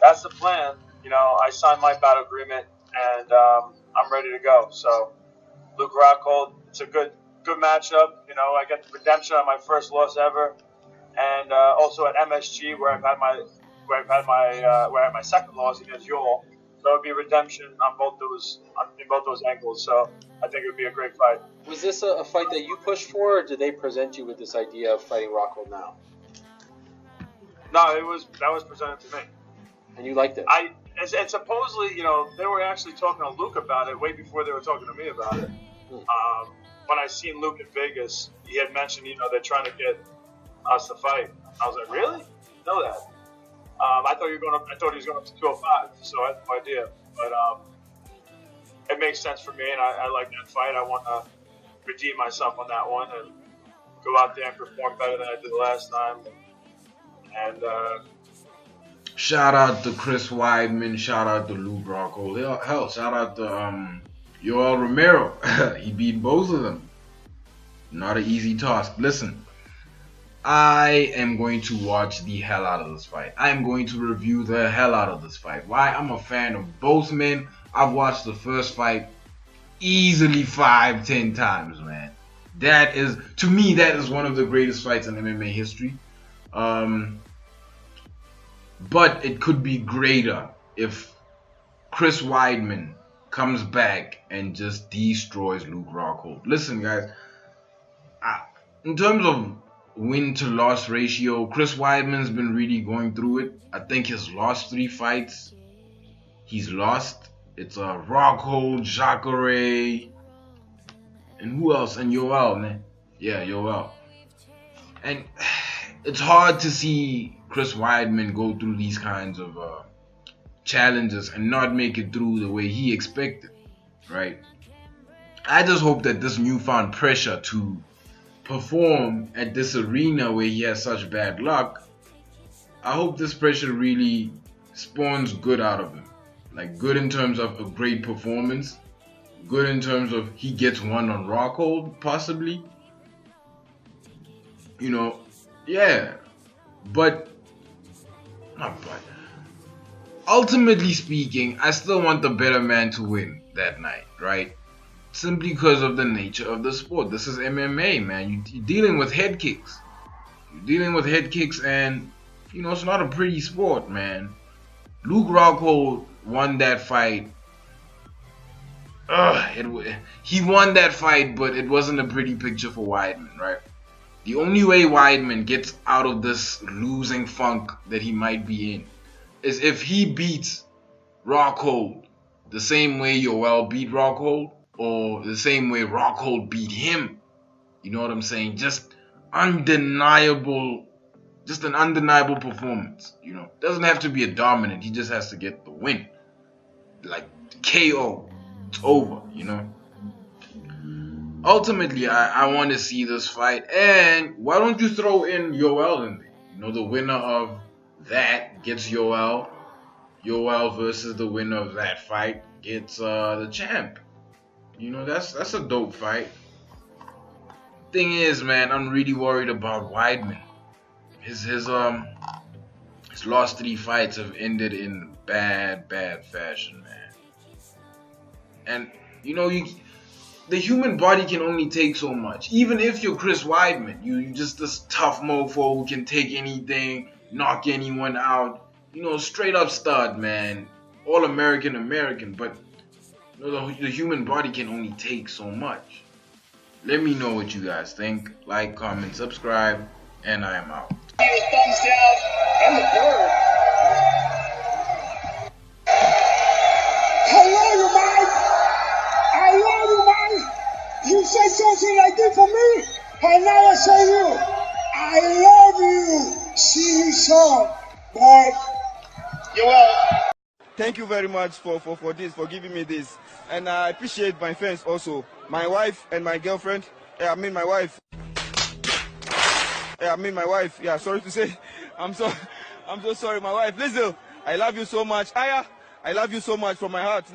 that's the plan. You know, I signed my battle agreement, and I'm ready to go. So, Luke Rockhold, it's a good matchup. You know, I get the redemption on my first loss ever, and also at MSG where I had my second loss against Yule. So it'd be redemption on in both those angles. So I think it would be a great fight. Was this a fight that you pushed for, or did they present you with this idea of fighting Rockhold now? No, that was presented to me. And you liked it? And supposedly, you know, they were actually talking to Luke about it way before they were talking to me about it. When I seen Luke in Vegas, he had mentioned, you know, they're trying to get us to fight. I was like, really? Know that? I thought he was going up to 205, so I had no idea. But it makes sense for me, and I like that fight. I want to redeem myself on that one and go out there and perform better than I did last time. And shout out to Chris Weidman. Shout out to Luke Rockhold. Hell, shout out to Yoel Romero. He beat both of them. Not an easy task. Listen, I am going to watch the hell out of this fight. I am going to review the hell out of this fight. Why? I'm a fan of both men. I've watched the first fight easily 5-10 times, man. That is, to me, that is one of the greatest fights in MMA history. But it could be greater if Chris Weidman comes back and just destroys Luke Rockhold. Listen, guys, in terms of win to loss ratio, Chris Weidman's been really going through it. I think his last 3 fights, he's lost. It's Rockhold, Jacare, and who else? And Yoel, man. Yeah, Yoel. And it's hard to see Chris Weidman go through these kinds of challenges and not make it through the way he expected, right? I just hope that this newfound pressure to perform at this arena where he has such bad luck, I hope this pressure really spawns good out of him. Like, good in terms of a great performance, good in terms of he gets one on Rockhold, possibly. You know, yeah. But ultimately speaking, I still want the better man to win that night, right? Simply because of the nature of the sport. This is MMA, man. You're dealing with head kicks. You're dealing with head kicks, and, you know, it's not a pretty sport, man. Luke Rockhold won that fight. He won that fight, but it wasn't a pretty picture for Weidman, right? The only way Weidman gets out of this losing funk that he might be in is if he beats Rockhold the same way Yoel beat Rockhold, or the same way Rockhold beat him. You know what I'm saying? Just an undeniable performance. You know, doesn't have to be a dominant. He just has to get the win, like KO. It's over. You know. Ultimately, I want to see this fight, and why don't you throw in Yoel in there? You know, the winner of that gets Yoel. Yoel versus the winner of that fight gets the champ. You know, that's a dope fight. Thing is, man, I'm really worried about Weidman. His last 3 fights have ended in bad fashion, man. And you know, the human body can only take so much. Even if you're Chris Weidman, you're just this tough mofo who can take anything, knock anyone out. You know, straight up stud, man. All American. But you know, the human body can only take so much. Let me know what you guys think. Like, comment, subscribe, and I am out. Thumbs down and the bird. Hello, Mike. I love you, Mike. You said something like this for me, and now I say you. I love you. See you soon, boy. You're welcome. Thank you very much for giving me this. And I appreciate my fans also. My wife and my girlfriend. My wife. Yeah, sorry to say. I'm so sorry, my wife. Listen, I love you so much. Aya, I love you so much from my heart.